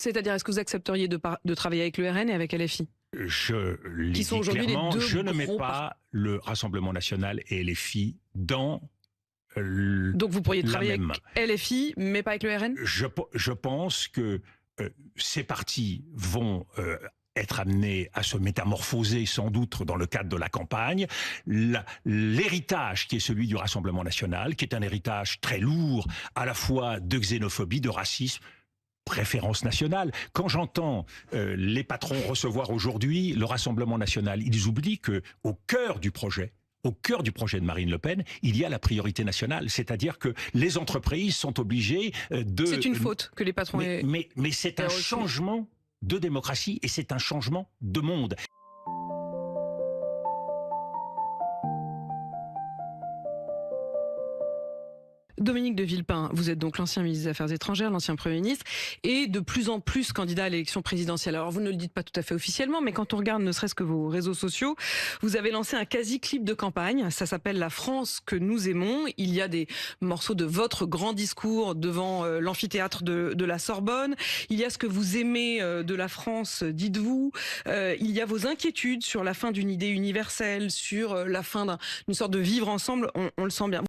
C'est-à-dire, est-ce que vous accepteriez de travailler avec le RN et avec LFI? Je l'ai Qui sont dit aujourd'hui les clairement, deux je ne mets gros pas le Rassemblement national et LFI dans Donc vous pourriez la travailler même. avec LFI, mais pas avec le RN? Je pense que ces partis vont être amenés à se métamorphoser sans doute dans le cadre de la campagne. L'héritage qui est celui du Rassemblement national, qui est un héritage très lourd à la fois de xénophobie, de racisme, préférence nationale. Quand j'entends les patrons recevoir aujourd'hui le Rassemblement national, ils oublient que au cœur du projet de Marine Le Pen, il y a la priorité nationale. C'est-à-dire que les entreprises sont obligées de... C'est une faute que les patrons aient... Mais c'est un changement de démocratie et c'est un changement de monde. Dominique de Villepin, vous êtes donc l'ancien ministre des Affaires étrangères, l'ancien Premier ministre, et de plus en plus candidat à l'élection présidentielle. Alors vous ne le dites pas tout à fait officiellement, mais quand on regarde ne serait-ce que vos réseaux sociaux, vous avez lancé un quasi-clip de campagne, ça s'appelle La France que nous aimons. Il y a des morceaux de votre grand discours devant l'amphithéâtre de la Sorbonne, il y a ce que vous aimez de la France, dites-vous, il y a vos inquiétudes sur la fin d'une idée universelle, sur la fin d'une sorte de vivre ensemble, on le sent bien.